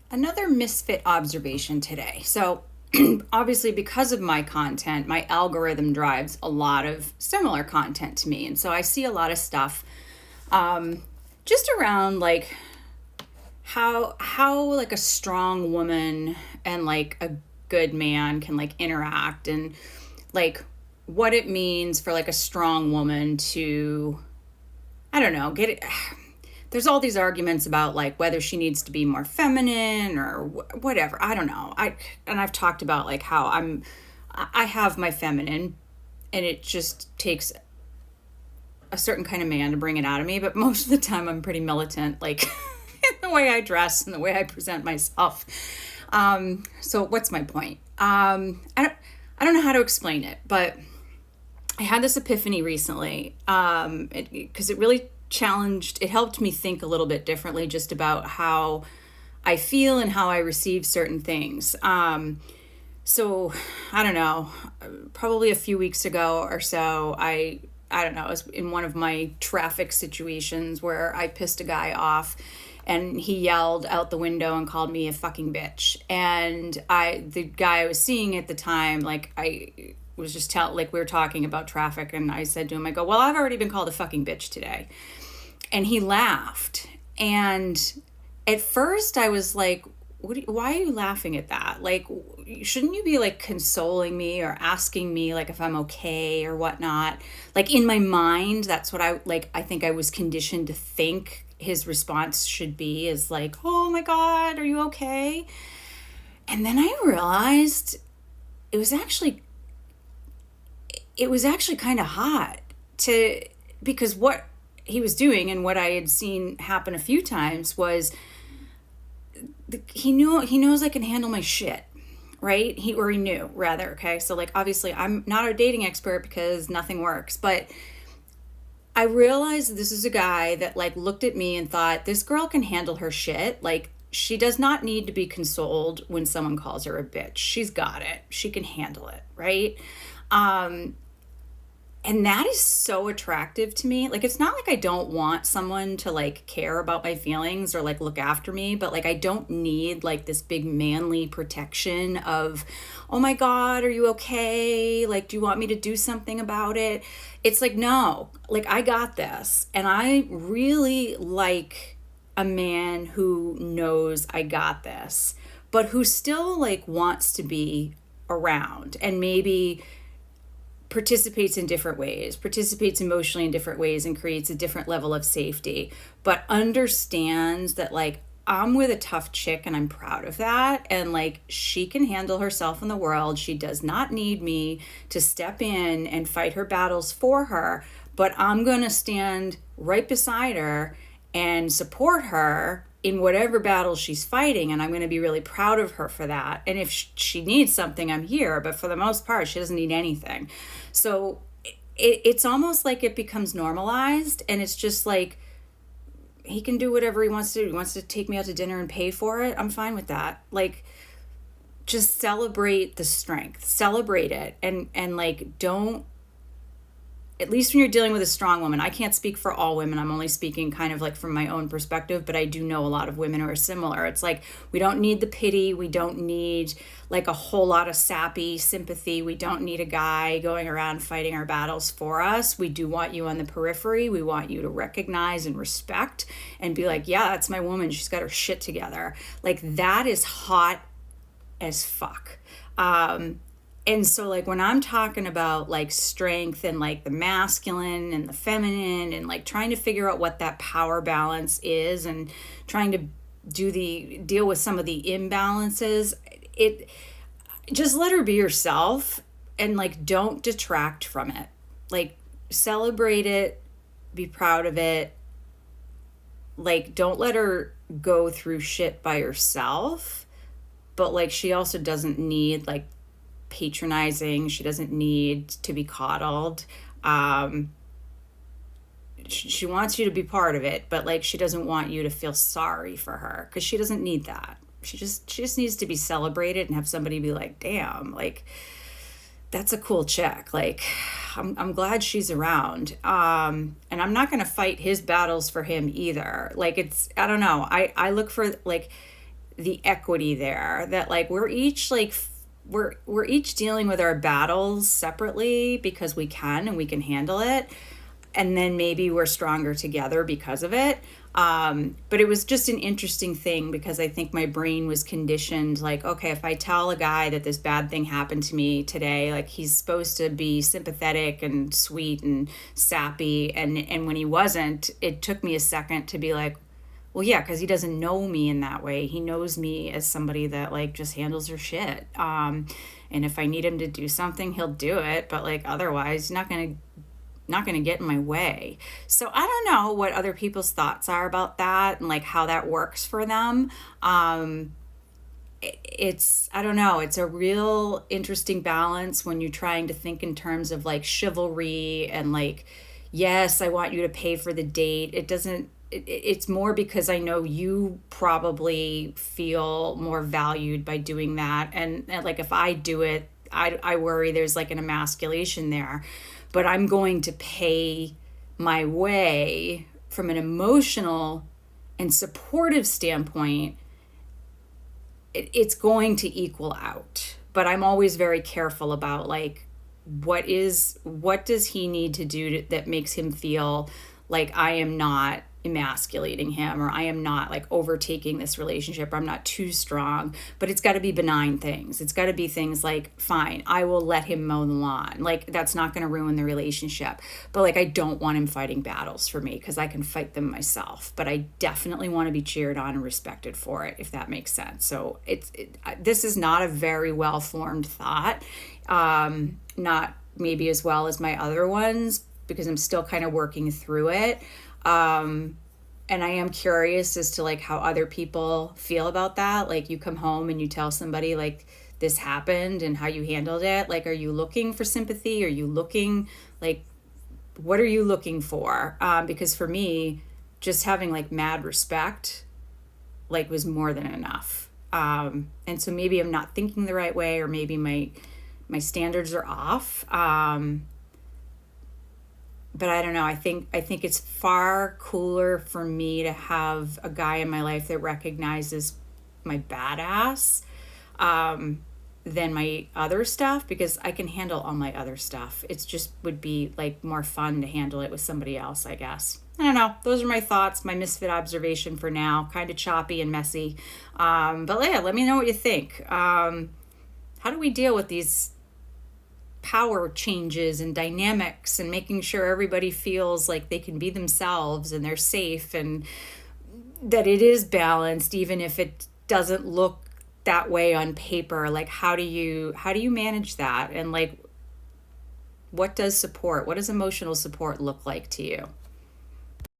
Another misfit observation today. So, obviously, because of my content, my algorithm drives a lot of similar content to me. And so I see a lot of stuff um, just around like how like a strong woman and like a good man can like interact, and like what it means for like a strong woman to, I don't know, get it. There's all these arguments about like whether she needs to be more feminine or whatever. I don't know. I've talked about like how I have my feminine, and it just takes a certain kind of man to bring it out of me, but most of the time I'm pretty militant, like in the way I dress and the way I present myself. So what's my point? I don't know how to explain it, but I had this epiphany recently, because it really challenged, it helped me think a little bit differently just about how I feel and how I receive certain things. So I don't know, probably a few weeks ago or so, I don't know, I was in one of my traffic situations where I pissed a guy off, and he yelled out the window and called me a fucking bitch. And the guy I was seeing at the time, like I was just like we were talking about traffic, and I said to him, I go, well, I've already been called a fucking bitch today. And he laughed. And at first I was like, why are you laughing at that? Like, shouldn't you be like consoling me or asking me like if I'm okay or whatnot? Like in my mind, that's what I think I was conditioned to think his response should be, is like, oh my God, are you okay? And then I realized it was actually kind of hot to, because what he was doing and what I had seen happen a few times was he knows I can handle my shit, right? He knew rather. Okay. So like, obviously I'm not a dating expert because nothing works, but I realized this is a guy that like looked at me and thought, this girl can handle her shit. Like, she does not need to be consoled when someone calls her a bitch. She's got it. She can handle it. Right. And that is so attractive to me. Like, it's not like I don't want someone to like care about my feelings or like look after me, but like I don't need like this big manly protection of, oh my God, are you okay? Like, do you want me to do something about it? It's like, no, like I got this. And I really like a man who knows I got this, but who still like wants to be around and maybe participates in different ways, participates emotionally in different ways, and creates a different level of safety, but understands that like I'm with a tough chick and I'm proud of that. And like she can handle herself in the world. She does not need me to step in and fight her battles for her, but I'm going to stand right beside her and support her in whatever battle she's fighting, and I'm going to be really proud of her for that. And if she needs something, I'm here, but for the most part she doesn't need anything. So it's almost like it becomes normalized, and it's just like he can do whatever he wants to do. He wants to take me out to dinner and pay for it, I'm fine with that. Like, just celebrate the strength, celebrate it, and like don't, at least when you're dealing with a strong woman. I can't speak for all women. I'm only speaking kind of like from my own perspective, but I do know a lot of women who are similar. It's like, we don't need the pity. We don't need like a whole lot of sappy sympathy. We don't need a guy going around fighting our battles for us. We do want you on the periphery. We want you to recognize and respect and be like, yeah, that's my woman. She's got her shit together. Like, that is hot as fuck. And so like when I'm talking about like strength and like the masculine and the feminine and like trying to figure out what that power balance is and trying to deal with some of the imbalances, it just let her be herself and like don't detract from it. Like, celebrate it, be proud of it. Like, don't let her go through shit by herself, but like she also doesn't need like patronizing. She doesn't need to be coddled. She wants you to be part of it, but like she doesn't want you to feel sorry for her, because she doesn't need that. She just needs to be celebrated and have somebody be like, damn, like that's a cool chick. Like, I'm glad she's around. And I'm not going to fight his battles for him either. Like, it's, I don't know. I look for like, the equity there, that like we're each like we're each dealing with our battles separately because we can and we can handle it, and then maybe we're stronger together because of it. But it was just an interesting thing because I think my brain was conditioned like, okay, if I tell a guy that this bad thing happened to me today, like he's supposed to be sympathetic and sweet and sappy, and when he wasn't, it took me a second to be like, well, yeah, because he doesn't know me in that way. He knows me as somebody that like just handles her shit. And if I need him to do something, he'll do it. But like otherwise, he's not gonna get in my way. So I don't know what other people's thoughts are about that and like how that works for them. It's I don't know, it's a real interesting balance when you're trying to think in terms of like chivalry and like, yes, I want you to pay for the date. It doesn't it's more because I know you probably feel more valued by doing that. And like if I do it, I worry there's like an emasculation there. But I'm going to pay my way from an emotional and supportive standpoint. It's going to equal out. But I'm always very careful about like what does he need to do that makes him feel like I am not emasculating him, or I am not like overtaking this relationship, or I'm not too strong. But it's got to be benign things. It's got to be things like, fine, I will let him mow the lawn. Like that's not going to ruin the relationship. But like I don't want him fighting battles for me because I can fight them myself. But I definitely want to be cheered on and respected for it, if that makes sense. So this is not a very well formed thought. Not maybe as well as my other ones because I'm still kind of working through it. And I am curious as to like how other people feel about that. Like you come home and you tell somebody like this happened and how you handled it. Like, are you looking for sympathy? Are you looking like, what are you looking for? Because for me, just having like mad respect, like was more than enough. And so maybe I'm not thinking the right way, or maybe my standards are off. But I don't know. I think it's far cooler for me to have a guy in my life that recognizes my badass than my other stuff, because I can handle all my other stuff. It's just would be like more fun to handle it with somebody else, I guess. I don't know. Those are my thoughts, my misfit observation for now. Kind of choppy and messy. But yeah, let me know what you think. How do we deal with these power changes and dynamics, and making sure everybody feels like they can be themselves and they're safe and that it is balanced, even if it doesn't look that way on paper? Like how do you manage that? And like what does emotional support look like to you?